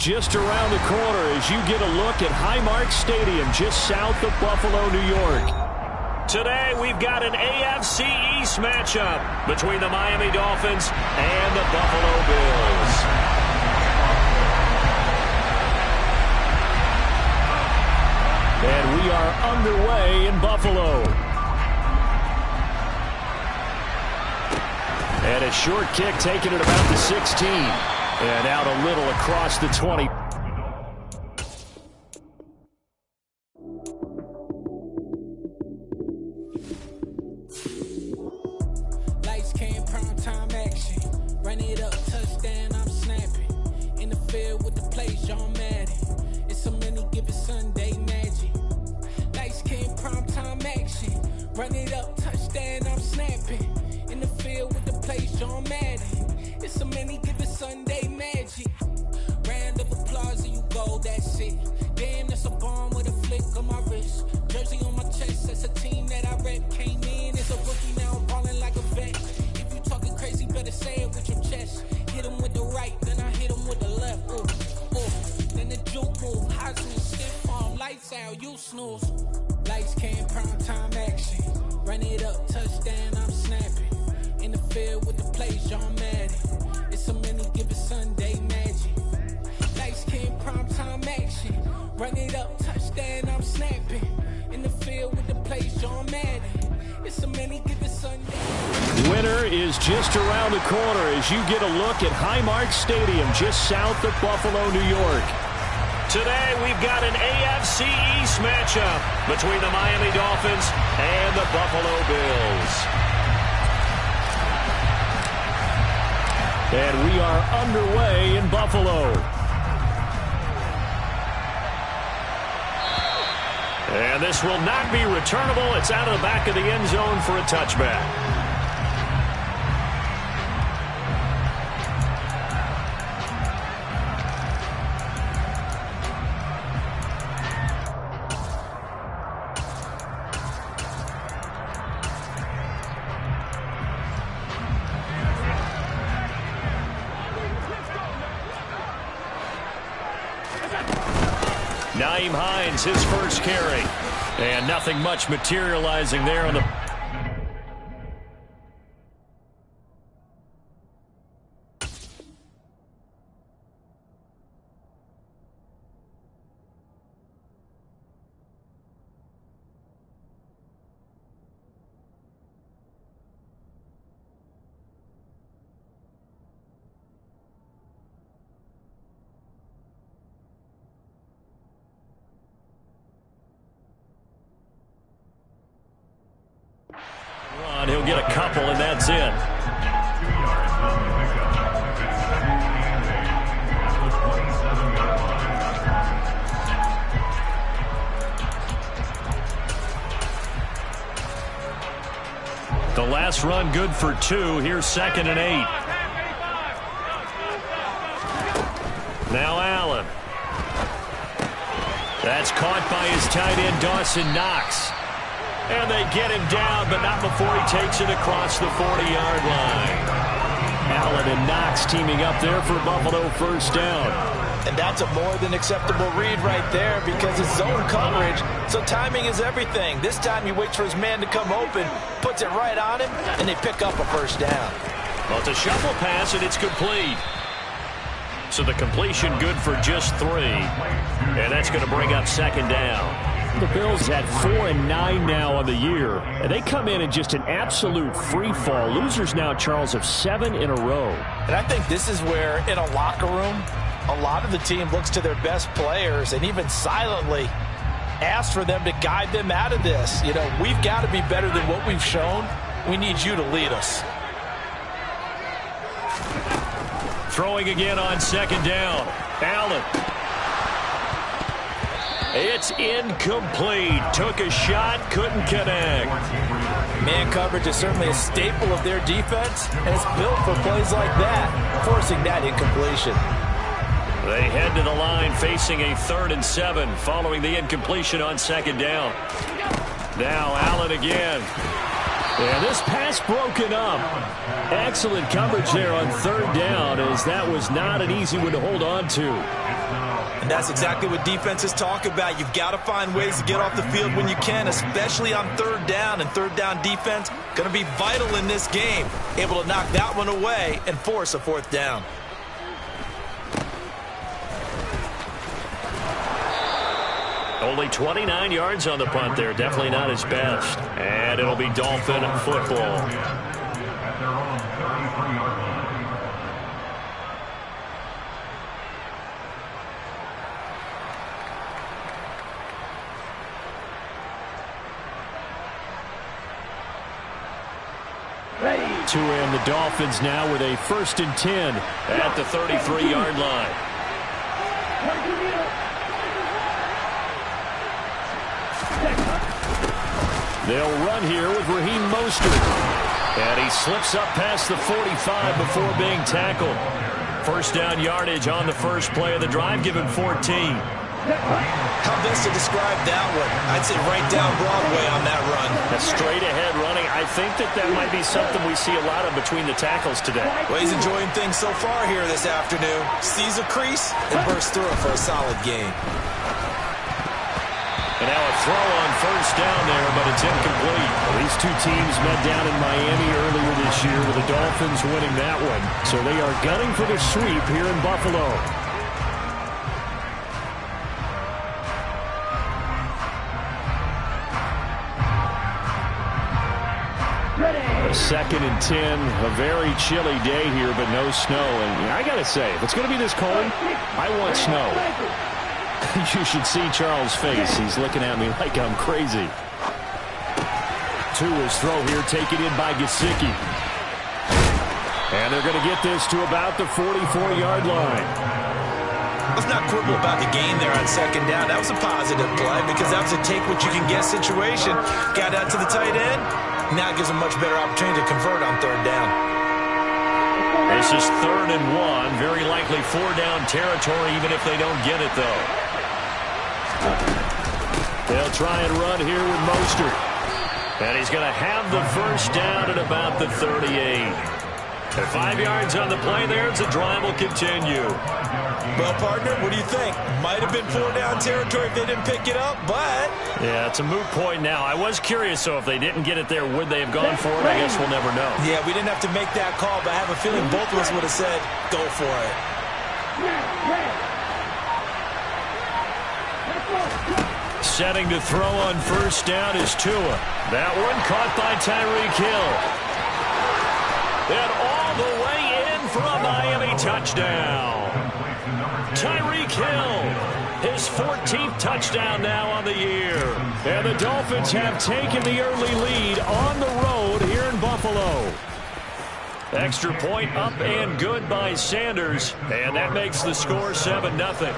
just around the corner as you get a look at Highmark Stadium just south of Buffalo, New York. Today we've got an AFC East matchup between the Miami Dolphins and the Buffalo Bills. And we are underway in Buffalo. And a short kick taken at about the 16. And out a little across the 20. Lights came, prime time action. Run it up, touchdown, I'm snapping. In the field with the plays, John Madden. It's so many given Sunday magic. Lights came, prime time action. Run it up, touchdown, I'm snapping. In the field with the plays, John Madden. It's so many given Sunday magic. Round of applause and you go, that's it. Damn, that's a bomb with a flick on my wrist. Jersey on my chest, that's a team that I rep. Came in as a rookie, now I'm balling like a vet. If you talking crazy, better say it with your chest. Hit him with the right, then I hit him with the left. Ooh, ooh. Then the juke move, Heisman stiff arm, lights out, you snooze. Lights came, prime time action. Run it up, touchdown, I'm snapping. In the field with the plays, John Madden. It's so many given Sunday magic. Lights came, prime time action. Run it up, touchdown, I'm snapping. In the field with the plays, John Madden. It's so many given Sunday. Winter is just around the corner as you get a look at Highmark Stadium just south of Buffalo, New York. Today we've got an AFC East matchup between the Miami Dolphins and the Buffalo Bills. And we are underway in Buffalo. And this will not be returnable. It's out of the back of the end zone for a touchback. Nyheim Hines, his first carry. And nothing much materializing there on the... He'll get a couple, and that's it. The last run good for 2. Here's 2nd and 8. Now Allen. That's caught by his tight end, Dawson Knox. And they get him down, but not before he takes it across the 40-yard line. Allen and Knox teaming up there for Buffalo first down. And that's a more than acceptable read right there because it's zone coverage, so timing is everything. This time he waits for his man to come open, puts it right on him, and they pick up a first down. Well, it's a shuffle pass, and it's complete. So the completion good for just 3. And that's going to bring up 2nd down. The Bills at 4-9 now on the year, and they come in just an absolute free fall. Losers now, Charles, of 7 in a row. And I think this is where, in a locker room, a lot of the team looks to their best players and even silently asks for them to guide them out of this. You know, we've got to be better than what we've shown. We need you to lead us. Throwing again on 2nd down. Allen. It's incomplete. Took a shot, couldn't connect. Man coverage is certainly a staple of their defense, and it's built for plays like that, forcing that incompletion. They head to the line facing a 3rd and 7 following the incompletion on 2nd down. Now Allen again. And this pass broken up. Excellent coverage there on third down, as that was not an easy one to hold on to. And that's exactly what defenses talk about. You've got to find ways to get off the field when you can, especially on third down. And third down defense going to be vital in this game. Able to knock that one away and force a fourth down. Only 29 yards on the punt there. Definitely not his best. And it'll be Dolphin football. To him, the Dolphins now with a 1st and 10 at the 33-yard line. They'll run here with Raheem Mostert. And he slips up past the 45 before being tackled. First down yardage on the first play of the drive, given 14. How best to describe that one? I'd say right down Broadway on that run. A straight-ahead running. I think that might be something we see a lot of between the tackles today. Well, he's enjoying things so far here this afternoon. Sees a crease and bursts through it for a solid gain. And now a throw on first down there, but it's incomplete. Well, these two teams met down in Miami earlier this year with the Dolphins winning that one. So they are gunning for the sweep here in Buffalo. A 2nd and 10, a very chilly day here, but no snow. And I got to say, if it's going to be this cold, I want snow. You should see Charles' face. He's looking at me like I'm crazy. To his throw here, taken in by Gesicki. And they're going to get this to about the 44-yard line. Let's not quibble about the gain there on second down. That was a positive play because that was a take-what-you-can-get situation. Got out to the tight end. Now it gives them much better opportunity to convert on third down. This is 3rd and 1. Very likely 4-down territory, even if they don't get it, though. They'll try and run here with Mostert. And he's going to have the first down at about the 38. And 5 yards on the play there as the drive will continue. Well, partner, what do you think? Might have been 4-down territory if they didn't pick it up, but... Yeah, it's a moot point now. I was curious, so if they didn't get it there, would they have gone for it? I guess we'll never know. Yeah, we didn't have to make that call, but I have a feeling both of us would have said, go for it. Setting to throw on first down is Tua. That one caught by Tyreek Hill. And all the way in for a Miami touchdown. Tyreek Hill, his 14th touchdown now on the year. And the Dolphins have taken the early lead on the road here in Buffalo. Extra point up and good by Sanders. And that makes the score 7-0.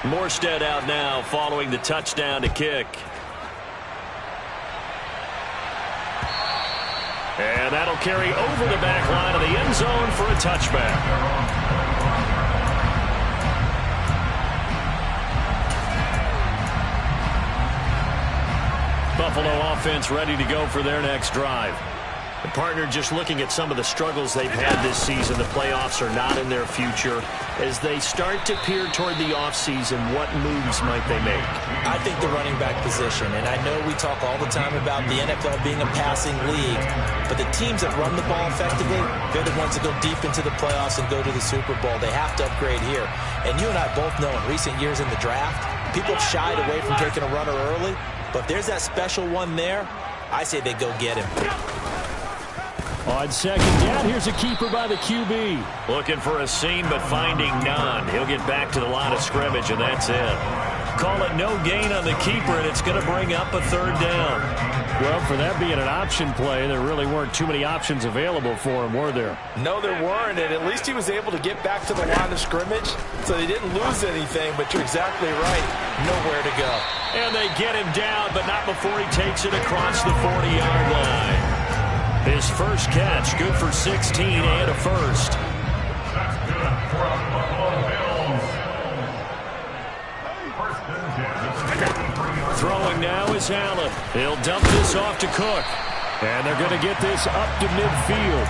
Morstead out now following the touchdown to kick. And that'll carry over the back line of the end zone for a touchback. Buffalo offense ready to go for their next drive. The partner, just looking at some of the struggles they've had this season, the playoffs are not in their future. As they start to peer toward the offseason, what moves might they make? I think the running back position, and I know we talk all the time about the NFL being a passing league, but the teams that run the ball effectively, they're the ones that go deep into the playoffs and go to the Super Bowl. They have to upgrade here. And you and I both know in recent years in the draft, people have shied away from taking a runner early, but if there's that special one there, I say they go get him. On second down, here's a keeper by the QB. Looking for a seam, but finding none. He'll get back to the line of scrimmage, and that's it. Call it no gain on the keeper, and it's going to bring up a third down. Well, for that being an option play, there really weren't too many options available for him, were there? No, there weren't, and at least he was able to get back to the line of scrimmage, so they didn't lose anything, but you're exactly right. Nowhere to go. And they get him down, but not before he takes it across the 40-yard line. His first catch, good for 16 and a first. Throwing now is Allen. He'll dump this off to Cook. And they're going to get this up to midfield.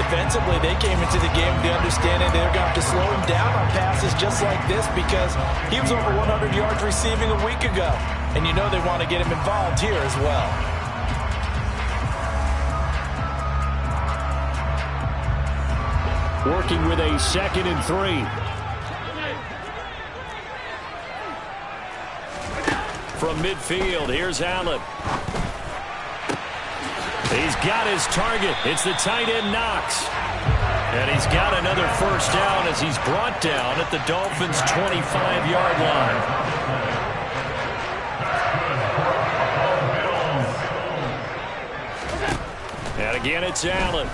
Defensively, they came into the game with the understanding they're going to have to slow him down on passes just like this because he was over 100 yards receiving a week ago. And you know they want to get him involved here as well. Working with a 2nd and 3. From midfield, here's Allen. He's got his target. It's the tight end Knox. And he's got another first down as he's brought down at the Dolphins' 25-yard line. And again, it's Allen.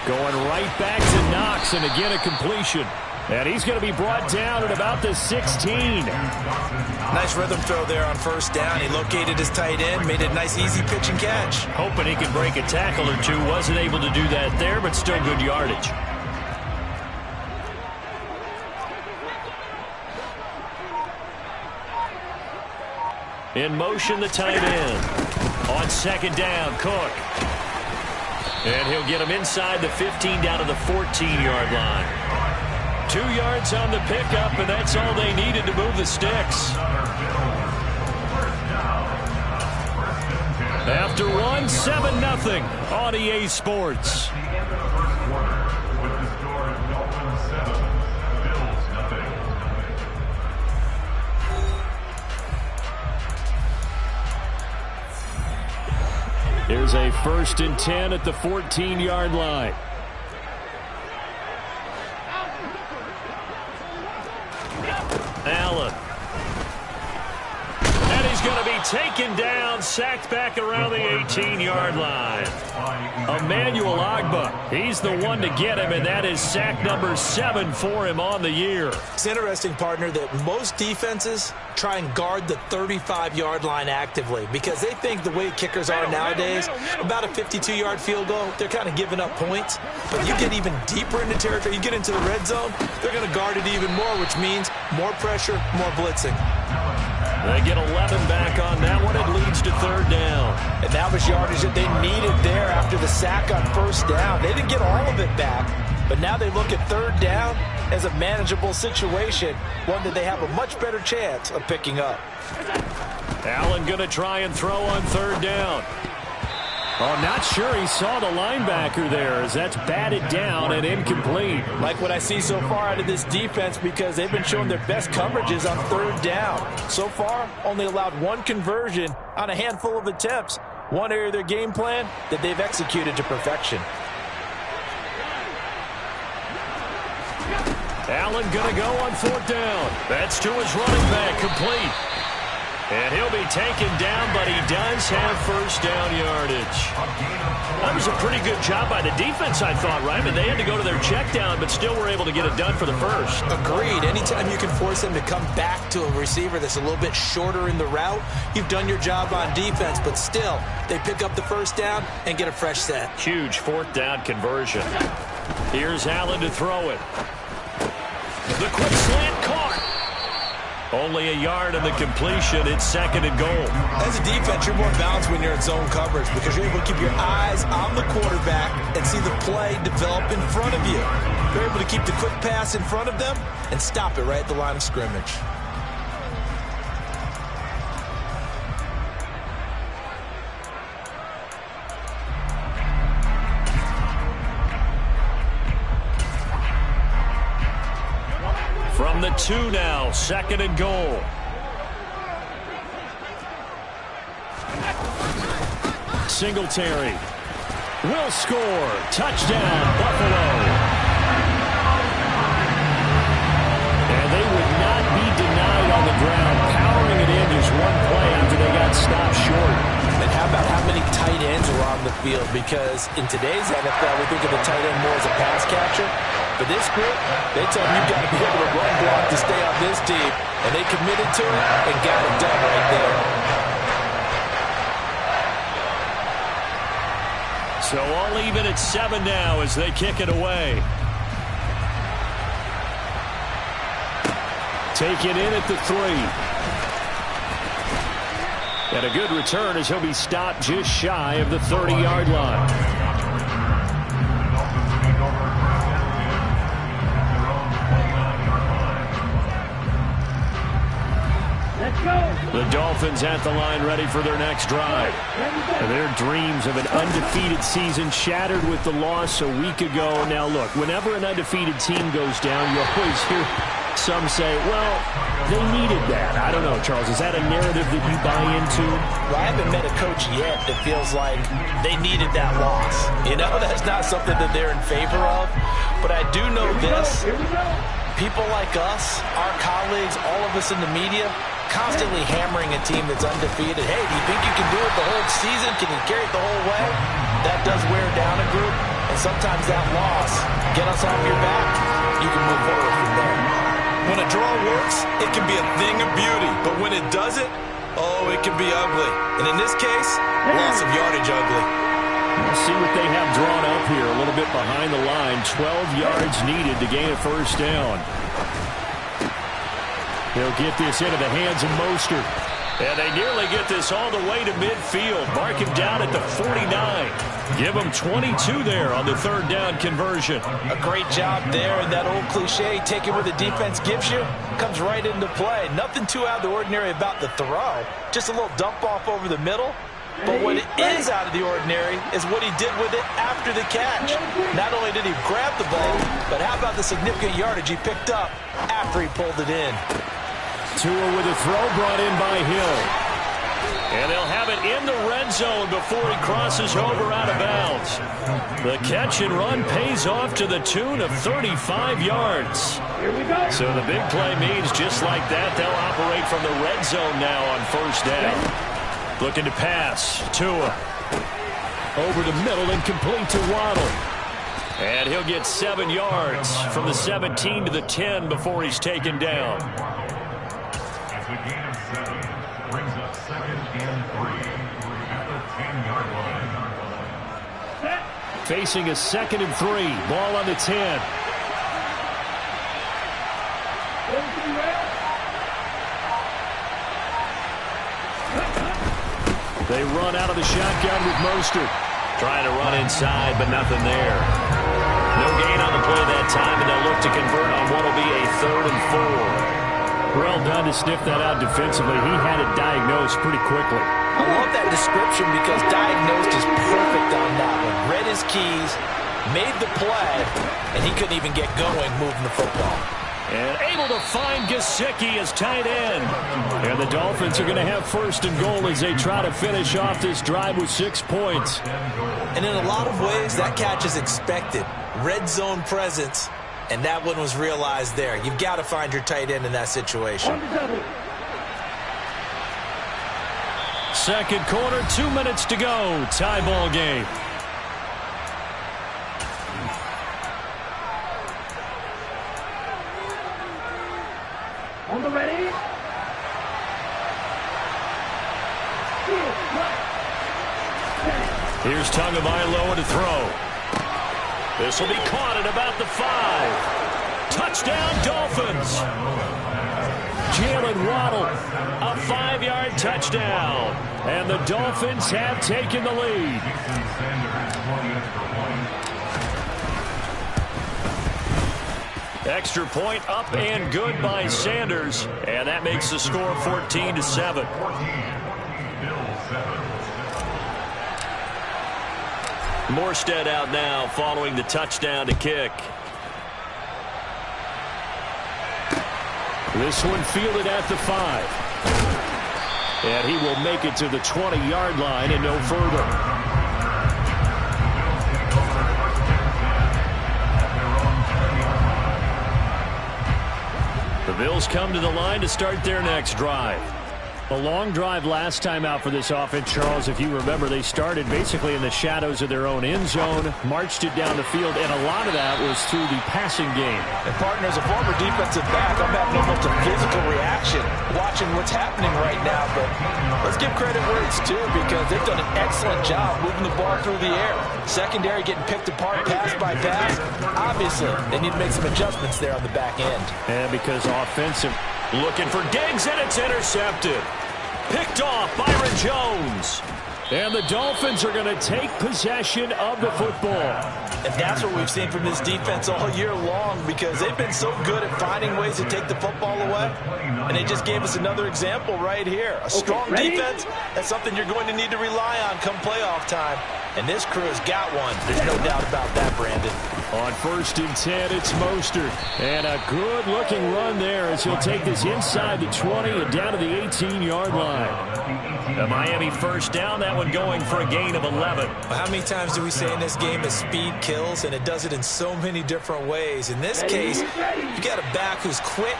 Going right back to Knox, and again a completion. And he's going to be brought down at about the 16. Nice rhythm throw there on first down. He located his tight end, made a nice easy pitch and catch. Hoping he can break a tackle or two. Wasn't able to do that there, but still good yardage. In motion, the tight end. On 2nd down, Cook. And he'll get him inside the 15 down to the 14-yard line. 2 yards on the pickup, and that's all they needed to move the sticks. After one, 7-0 on EA Sports. Here's a 1st and 10 at the 14-yard line. Allen. And he's going to be taken down, sacked back around the 18-yard line. Emmanuel Ogbah, he's the one to get him, and that is sack number 7 for him on the year. It's interesting, partner, that most defenses try and guard the 35-yard line actively because they think the way kickers are nowadays, about a 52-yard field goal, they're kind of giving up points. But you get even deeper into territory, you get into the red zone, they're going to guard it even more, which means more pressure, more blitzing. They get 11 back on that one. It leads to 3rd down. And that was yardage that they needed there after the sack on first down. They didn't get all of it back, but now they look at 3rd down as a manageable situation, one that they have a much better chance of picking up. Allen going to try and throw on 3rd down. Oh, not sure he saw the linebacker there as that's batted down and incomplete. Like what I see so far out of this defense because they've been showing their best coverages on 3rd down. So far, only allowed 1 conversion on a handful of attempts. One area of their game plan that they've executed to perfection. Allen going to go on 4th down. That's to his running back, complete. And he'll be taken down, but he does have first down yardage. That was a pretty good job by the defense, I thought, right? I mean, they had to go to their check down, but still were able to get it done for the first. Agreed. Anytime you can force them to come back to a receiver that's a little bit shorter in the route, you've done your job on defense, but still, they pick up the first down and get a fresh set. Huge 4th down conversion. Here's Allen to throw it. The quick slant caught. Only a yard on the completion. It's 2nd and goal. As a defense, you're more balanced when you're in zone coverage because you're able to keep your eyes on the quarterback and see the play develop in front of you. You're able to keep the quick pass in front of them and stop it right at the line of scrimmage. From the 2 now, 2nd and goal. Singletary will score. Touchdown, Buffalo. And they would not be denied on the ground. Powering it in just one play after they got stopped short. And how about how many tight ends are on the field? Because in today's NFL, we think of the tight end more as a pass catcher. But this group, they told him you've got to be able to run block to stay on this team. And they committed to it and got it done right there. So all even at 7 now as they kick it away. Taken in at the 3. And a good return as he'll be stopped just shy of the 30-yard line. The Dolphins at the line ready for their next drive. Their dreams of an undefeated season shattered with the loss a week ago. Now look, whenever an undefeated team goes down, you always hear some say, well, they needed that. I don't know, Charles. Is that a narrative that you buy into? Well, I haven't met a coach yet that feels like they needed that loss. You know, that's not something that they're in favor of. But I do know this. People like us, our colleagues, all of us in the media, constantly hammering a team that's undefeated. Hey, do you think you can do it the whole season? Can you carry it the whole way? That does wear down a group. And sometimes that loss, get us off your back, you can move forward from there. When a draw works, it can be a thing of beauty. But when it doesn't, oh, it can be ugly. And in this case, loss of yardage ugly. Let's see what they have drawn up here. A little bit behind the line. 12 yards needed to gain a first down. They'll get this into the hands of Mostert. And they nearly get this all the way to midfield. Mark him down at the 49. Give him 22 there on the third down conversion. A great job there, and that old cliche, take it where the defense gives you, comes right into play. Nothing too out of the ordinary about the throw. Just a little dump off over the middle. But what is out of the ordinary is what he did with it after the catch. Not only did he grab the ball, but how about the significant yardage he picked up after he pulled it in. Tua with a throw brought in by Hill. And they'll have it in the red zone before he crosses over out of bounds. The catch and run pays off to the tune of 35 yards. So the big play means just like that, they'll operate from the red zone now on first down. Looking to pass. Tua over the middle and complete to Waddle. And he'll get 7 yards from the 17 to the 10 before he's taken down. The gain of 7 brings up 2nd and 3 at the 10-yard line. Facing a 2nd and 3. Ball on the 10. They run out of the shotgun with Mostert. Trying to run inside, but nothing there. No gain on the play that time, and they'll look to convert on what will be a 3rd and 4. Well done to sniff that out defensively. He had it diagnosed pretty quickly. I love that description because diagnosed is perfect on that one. Read his keys, made the play, and he couldn't even get going moving the football. And able to find Gesicki as tight end. And the Dolphins are going to have 1st and goal as they try to finish off this drive with 6 points. And in a lot of ways, that catch is expected. Red zone presence. And that one was realized there. You've got to find your tight end in that situation. 2nd quarter, 2 minutes to go. Tie ball game. On the ready. Here's Tagovailoa to throw. This will be caught at about the 5. Touchdown, Dolphins. Jalen Waddle, a 5-yard touchdown. And the Dolphins have taken the lead. Extra point up and good by Sanders. And that makes the score 14-7. Morstead out now following the touchdown to kick. This one fielded at the 5. And he will make it to the 20-yard line and no further. The Bills come to the line to start their next drive. A long drive last time out for this offense, Charles. If you remember, they started basically in the shadows of their own end zone, marched it down the field, and a lot of that was through the passing game. And partner, as a former defensive back, I'm having almost a physical reaction watching what's happening right now. But let's give credit where it's due because they've done an excellent job moving the ball through the air. Secondary getting picked apart pass by pass. Obviously, they need to make some adjustments there on the back end. And because Looking for Diggs, and it's intercepted. Picked off Byron Jones. And the Dolphins are going to take possession of the football. And that's what we've seen from this defense all year long, because they've been so good at finding ways to take the football away. And they just gave us another example right here. A strong defense, that's something you're going to need to rely on come playoff time. And this crew has got one. There's no doubt about that, Brandon. On 1st and 10, it's Mostert. And a good-looking run there as he'll take this inside the 20 and down to the 18-yard line. The Miami first down, that one going for a gain of 11. How many times do we say in this game that speed kills, and it does it in so many different ways? In this case, you got a back who's quick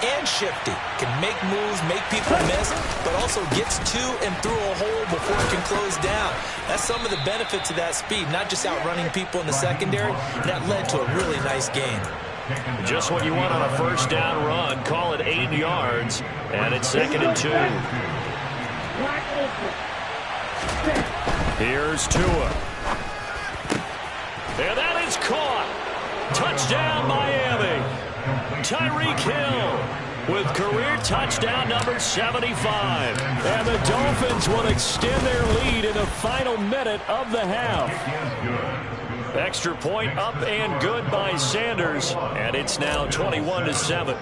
and shifty, can make moves, make people miss, but also gets to and through a hole before it can close down. That's some of the benefits of that speed, not just outrunning people in the secondary. That led to a really nice game. Just what you want on a first down run. Call it 8 yards, and it's 2nd and 2. Here's Tua. And that is caught. Touchdown, Miami. Tyreek Hill with career touchdown number 75. And the Dolphins will extend their lead in the final minute of the half. Extra point up and good by Sanders. And it's now 21-7.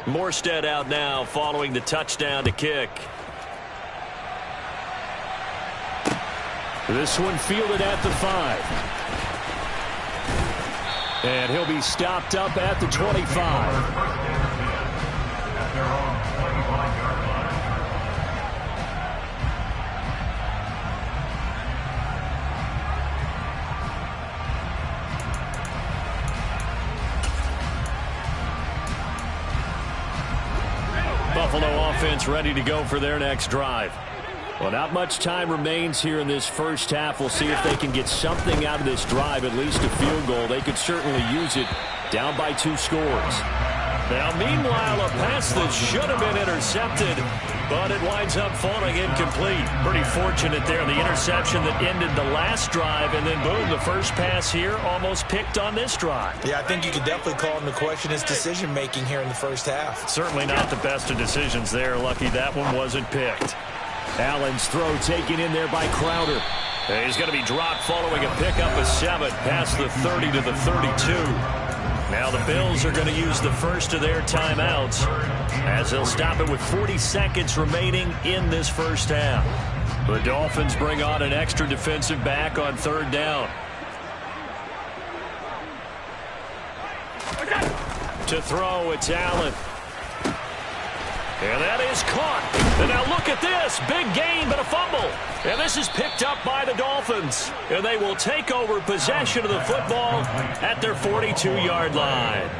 Morstead out now following the touchdown to kick. This one fielded at the 5. And he'll be stopped up at the 25. Buffalo offense ready to go for their next drive. Well, not much time remains here in this first half. We'll see if they can get something out of this drive, at least a field goal. They could certainly use it, down by 2 scores. Now, meanwhile, a pass that should have been intercepted, but it winds up falling incomplete. Pretty fortunate there. The interception that ended the last drive, and then, boom, the first pass here almost picked on this drive. Yeah, I think you could definitely call into question his decision-making here in the first half. Certainly not the best of decisions there. Lucky that one wasn't picked. Allen's throw taken in there by Crowder. He's going to be dropped following a pickup of 7 past the 30 to the 32. Now the Bills are going to use the first of their timeouts as they'll stop it with 40 seconds remaining in this first half. The Dolphins bring on an extra defensive back on 3rd down. To throw, it's Allen. And that is caught. And now look at this. Big gain, but a fumble. And this is picked up by the Dolphins. And they will take over possession of the football at their 42-yard line.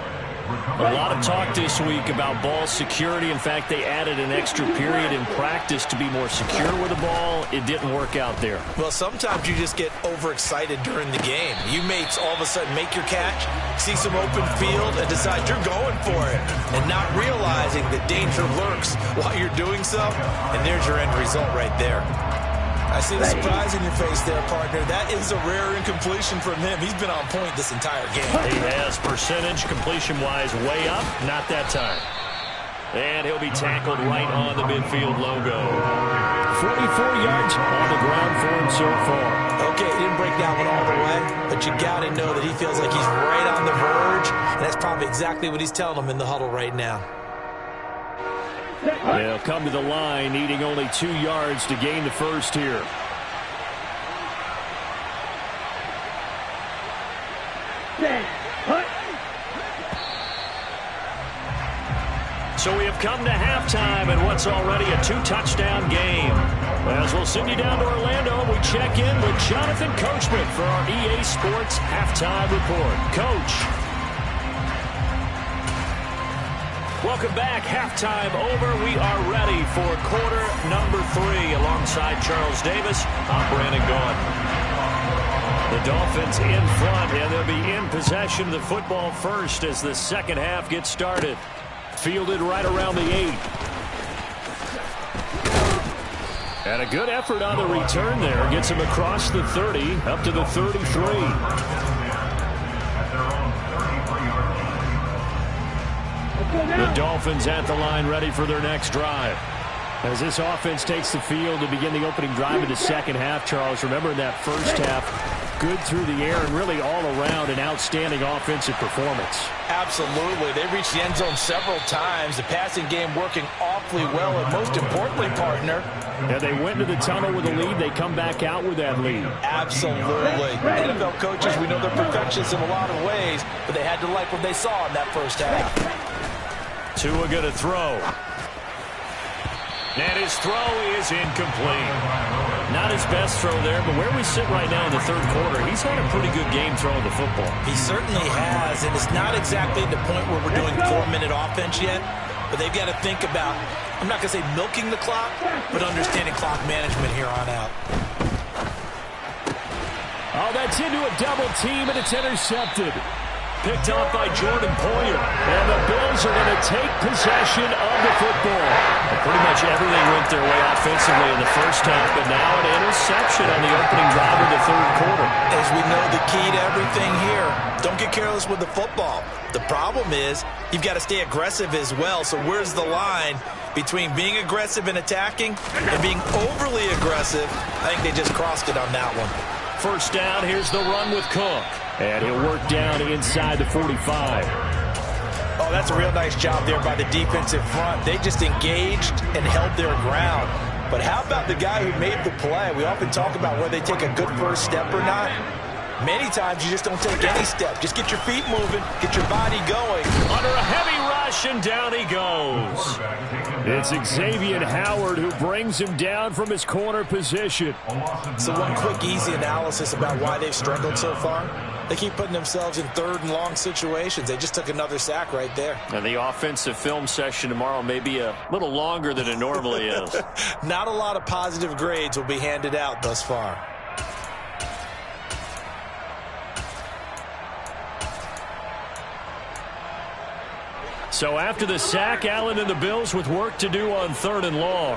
A lot of talk this week about ball security. In fact, they added an extra period in practice to be more secure with the ball. It didn't work out there. Well, sometimes you just get overexcited during the game. You mates all of a sudden make your catch, see some open field, and decide you're going for it, and not realizing that danger lurks while you're doing so. And there's your end result right there. I see the surprise in your face there, partner. That is a rare incompletion from him. He's been on point this entire game. He has percentage completion-wise way up. Not that time. And he'll be tackled right on the midfield logo. 44 yards on the ground for him so far. Okay, he didn't break that one all the way, but you got to know that he feels like he's right on the verge, and that's probably exactly what he's telling them in the huddle right now. They'll come to the line, needing only 2 yards to gain the first here. So we have come to halftime in what's already a 2-touchdown game. As we'll send you down to Orlando, we check in with Jonathan Coachman for our EA Sports Halftime Report. Coach. Welcome back. Halftime over. We are ready for quarter number 3 alongside Charles Davis. I'm Brandon Gaudin. The Dolphins in front, and they'll be in possession of the football first as the second half gets started. Fielded right around the 8. And a good effort on the return there. Gets him across the 30 up to the 33. The Dolphins at the line, ready for their next drive. As this offense takes the field to begin the opening drive of the second half, Charles, remember in that first half, good through the air and really all around an outstanding offensive performance. Absolutely. They reached the end zone several times. The passing game working awfully well, and most importantly, partner, yeah, they went into the tunnel with a lead. They come back out with that lead. Absolutely. NFL coaches, we know they're perfectionists in a lot of ways, but they had to like what they saw in that first half. Tua going to throw. And his throw is incomplete. Not his best throw there, but where we sit right now in the third quarter, he's had a pretty good game throwing the football. He certainly has, and it's not exactly at the point where we're doing 4-minute offense yet, but they've got to think about, I'm not going to say milking the clock, but understanding clock management here on out. Oh, that's into a double team, and it's intercepted. Picked off by Jordan Poyer. And the Bills are going to take possession of the football. Well, pretty much everything went their way offensively in the first half, but now an interception on the opening drive of the third quarter. As we know, the key to everything here, don't get careless with the football. The problem is you've got to stay aggressive as well. So where's the line between being aggressive and attacking and being overly aggressive? I think they just crossed it on that one. First down, here's the run with Cook. And he'll work down inside the 45. Oh, that's a real nice job there by the defensive front. They just engaged and held their ground. But how about the guy who made the play? We often talk about whether they take a good first step or not. Many times you just don't take any step. Just get your feet moving, get your body going. Under a heavy rush, and down he goes. It's Xavier Howard who brings him down from his corner position. So one quick, easy analysis about why they've struggled so far. They keep putting themselves in third and long situations. They just took another sack right there. And the offensive film session tomorrow may be a little longer than it normally is. Not a lot of positive grades will be handed out thus far. So after the sack, Allen and the Bills with work to do on third and long.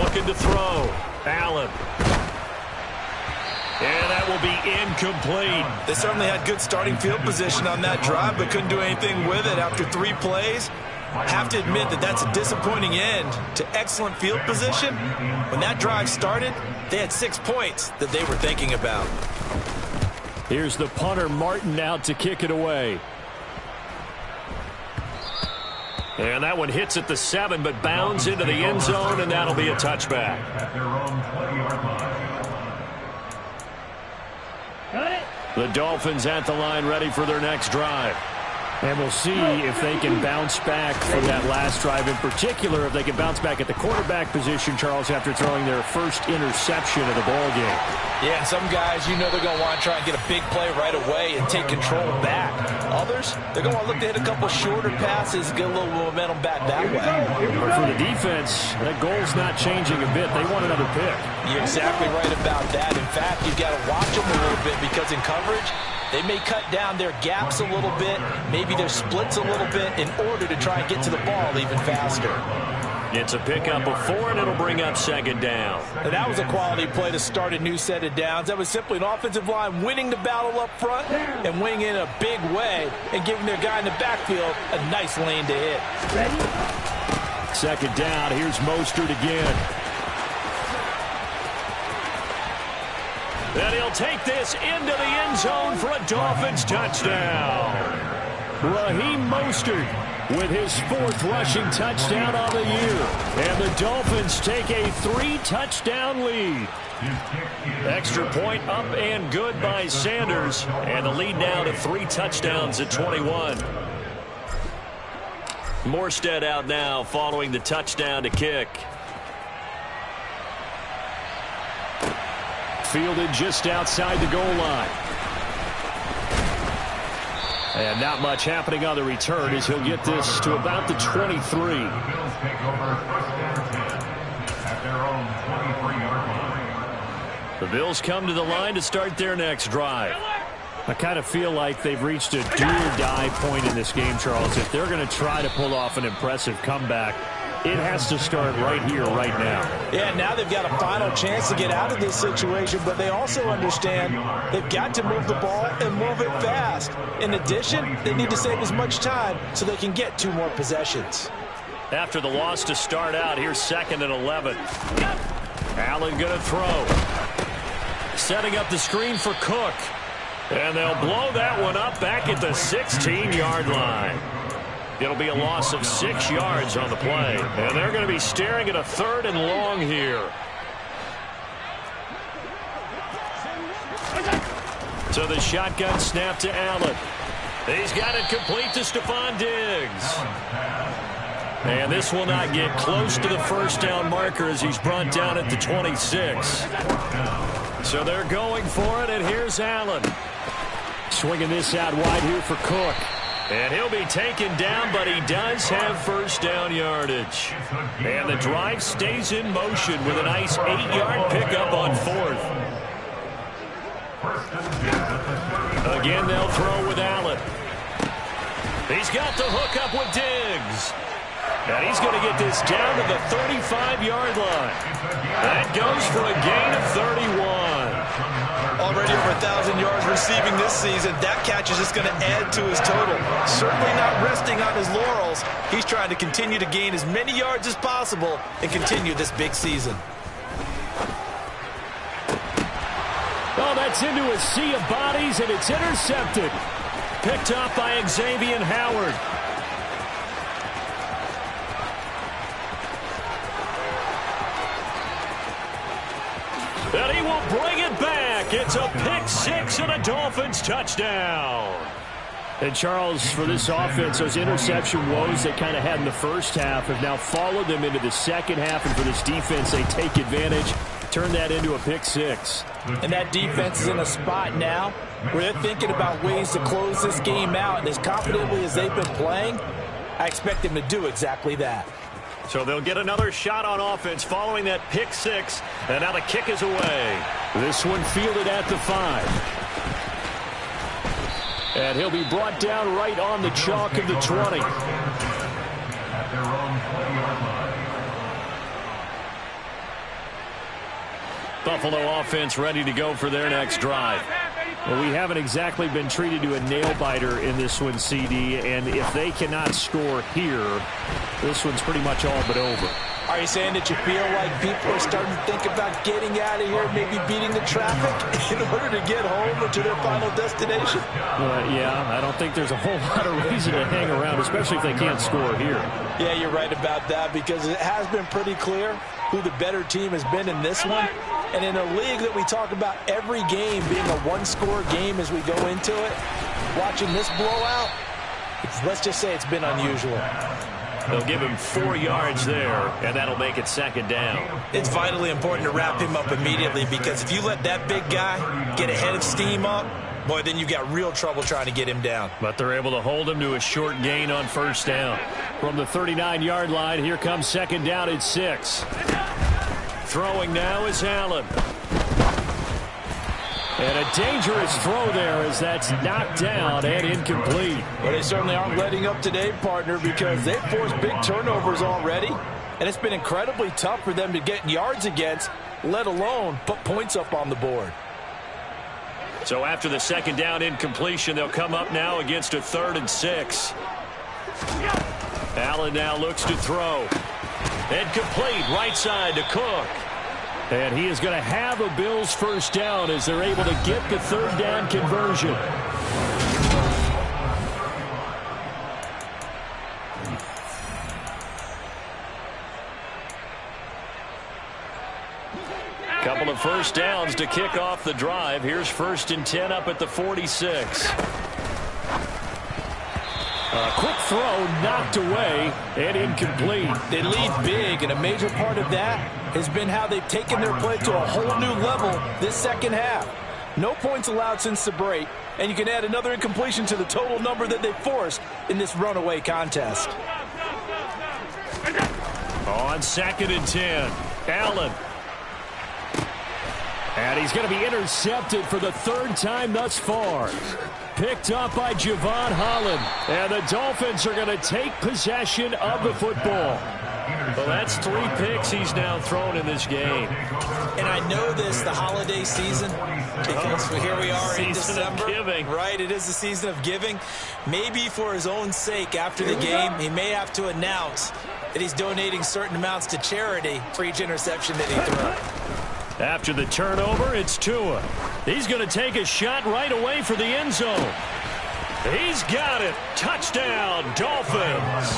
Looking to throw. Allen. And that will be incomplete. They certainly had good starting field position on that drive, but couldn't do anything with it after 3 plays. Have to admit that that's a disappointing end to excellent field position. When that drive started, they had 6 points that they were thinking about. Here's the punter, Martin, out to kick it away. And that one hits at the 7, but bounds into the end zone, and that'll be a touchback. At their own 20-yard line. The Dolphins at the line, ready for their next drive. And we'll see if they can bounce back from that last drive, in particular if they can bounce back at the quarterback position, Charles, after throwing their first interception of the ballgame. Yeah, and some guys, you know they're going to want to try and get a big play right away and take control back. Others, they're going to want to look to hit a couple shorter passes, get a little momentum back that way. But for the defense, that goal's not changing a bit. They want another pick. You're exactly right about that. In fact, you've got to watch them a little bit because in coverage, they may cut down their gaps a little bit, maybe their splits a little bit in order to try and get to the ball even faster. It's a pickup of 4, and it'll bring up second down. And that was a quality play to start a new set of downs. That was simply an offensive line winning the battle up front and winning in a big way and giving their guy in the backfield a nice lane to hit. Second down, here's Mostert again. And he'll take this into the end zone for a Dolphins touchdown. Raheem Mostert with his 4th rushing touchdown on the year. And the Dolphins take a 3-touchdown lead. Extra point up and good by Sanders. And the lead now to 3 touchdowns at 21. Morstead out now following the touchdown to kick. Fielded just outside the goal line. And not much happening on the return as he'll get this to about the 23. The Bills take over first and 10 at their own 23-yard line. The Bills come to the line to start their next drive. I kind of feel like they've reached a do-or-die point in this game, Charles. If they're going to try to pull off an impressive comeback, It has to start right here, right now. Yeah, now they've got a final chance to get out of this situation, but they also understand they've got to move the ball and move it fast. In addition, they need to save as much time so they can get 2 more possessions. After the loss to start out, here's 2nd and 11. Allen going to throw. Setting up the screen for Cook. And they'll blow that one up back at the 16-yard line. It'll be a loss of 6 yards on the play. And they're going to be staring at a 3rd and long here. So the shotgun snap to Allen. He's got it complete to Stephon Diggs. And this will not get close to the first down marker as he's brought down at the 26. So they're going for it, and here's Allen. Swinging this out wide here for Cook. And he'll be taken down, but he does have first down yardage. And the drive stays in motion with a nice 8-yard pickup on 4th. Again, they'll throw with Allen. He's got the hook up with Diggs. And he's going to get this down to the 35-yard line. That goes for a gain of 31. Already over 1,000 yards receiving this season. That catch is just going to add to his total. Certainly not resting on his laurels. He's trying to continue to gain as many yards as possible and continue this big season. Oh, that's into a sea of bodies, and it's intercepted. Picked up by Xavier Howard. And he will bring it back. It's a pick 6 and a Dolphins touchdown. And Charles, for this offense, those interception woes they kind of had in the first half have now followed them into the second half. And for this defense, they take advantage, turn that into a pick 6. And that defense is in a spot now where they're thinking about ways to close this game out. And as confidently as they've been playing, I expect them to do exactly that. So they'll get another shot on offense following that pick 6. And now the kick is away. This one fielded at the 5. And he'll be brought down right on the chalk of the 20. At their own 20-yard line. Buffalo offense ready to go for their next drive. Well, we haven't exactly been treated to a nail-biter in this one, CD, and if they cannot score here, this one's pretty much all but over. Are you saying that you feel like people are starting to think about getting out of here, maybe beating the traffic in order to get home or to their final destination? Yeah, I don't think there's a whole lot of reason to hang around, especially if they can't score here. Yeah, you're right about that because it has been pretty clear who the better team has been in this one. And in a league that we talk about every game being a one-score game as we go into it, watching this blowout, let's just say it's been unusual. They'll give him 4 yards there, and that'll make it second down. It's vitally important to wrap him up immediately because if you let that big guy get ahead of steam up, boy, then you've got real trouble trying to get him down. But they're able to hold him to a short gain on first down. From the 39-yard line, here comes second down at 6. Throwing now is Allen. And a dangerous throw there as that's knocked down and incomplete. Well, they certainly aren't letting up today, partner, because they've forced big turnovers already. And it's been incredibly tough for them to get yards against, let alone put points up on the board. So after the second down incompletion, they'll come up now against a 3rd and 6. Allen now looks to throw. And complete right side to Cook. And he is going to have a Bills first down as they're able to get the 3rd down conversion. Couple of first downs to kick off the drive. Here's 1st and 10 up at the 46. A quick throw knocked away and incomplete. They lead big, and a major part of that has been how they've taken their play to a whole new level this second half. No points allowed since the break, and you can add another incompletion to the total number that they forced in this runaway contest. On 2nd and 10, Allen. And he's going to be intercepted for the 3rd time thus far. Picked up by Javon Holland. And the Dolphins are going to take possession of the football. Well, that's 3 picks he's now thrown in this game. And I know this, the holiday season, because here we are in December. Of giving. Right, it is the season of giving. Maybe for his own sake, after the game, he may have to announce that he's donating certain amounts to charity for each interception that he throws. After the turnover, it's Tua. He's going to take a shot right away for the end zone. He's got it. Touchdown, Dolphins.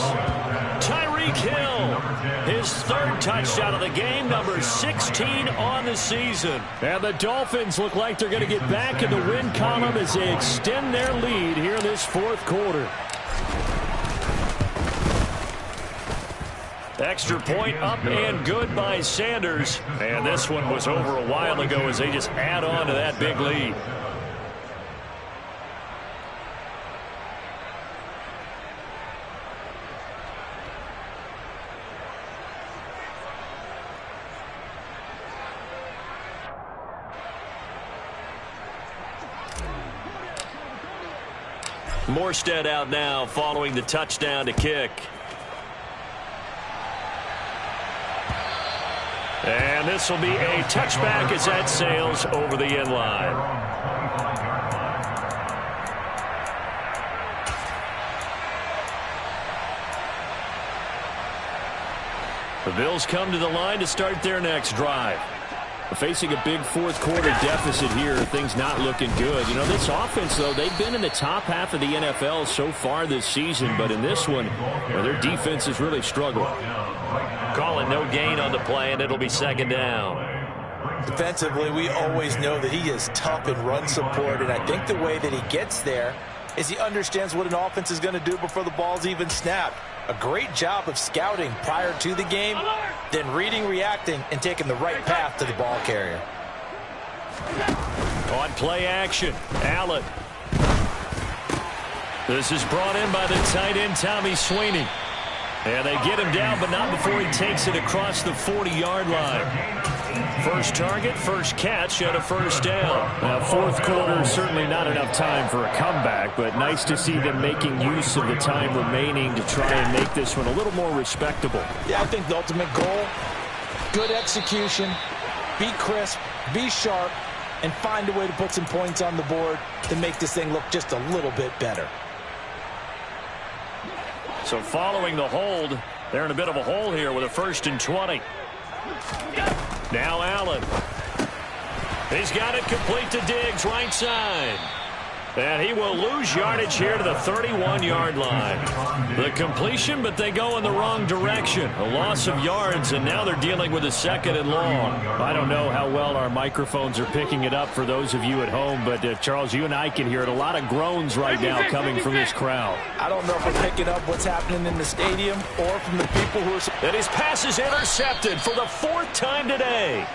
Tyreek Hill, his 3rd touchdown of the game, number 16 on the season. And the Dolphins look like they're going to get back in the win column as they extend their lead here in this 4th quarter. Extra point up and good by Sanders. And this one was over a while ago as they just add on to that big lead. Morstead out now following the touchdown to kick. And this will be a touchback as that sails over the end line. The Bills come to the line to start their next drive. Facing a big 4th quarter deficit here, things not looking good. You know, this offense, though, they've been in the top half of the NFL so far this season, but in this one, well, their defense is really struggling. Calling no gain on the play, and it'll be 2nd down. Defensively, we always know that he is tough in run support, and I think the way that he gets there is he understands what an offense is going to do before the ball's even snapped. A great job of scouting prior to the game, then reading, reacting, and taking the right path to the ball carrier. On play action, Allen. This is brought in by the tight end, Tommy Sweeney. And they get him down, but not before he takes it across the 40-yard line. First target, first catch, and a 1st down. Now, 4th quarter, certainly not enough time for a comeback, but nice to see them making use of the time remaining to try and make this one a little more respectable. Yeah, I think the ultimate goal, good execution, be crisp, be sharp, and find a way to put some points on the board to make this thing look just a little bit better. So following the hold, they're in a bit of a hole here with a 1st and 20. Now Allen. He's got it complete to Diggs, right side. And he will lose yardage here to the 31-yard line. The completion, but they go in the wrong direction. A loss of yards, and now they're dealing with a 2nd and long. I don't know how well our microphones are picking it up for those of you at home, but Charles, you and I can hear it. A lot of groans right now coming from this crowd. I don't know if we're picking up what's happening in the stadium or from the people who are... And his pass is intercepted for the 4th time today.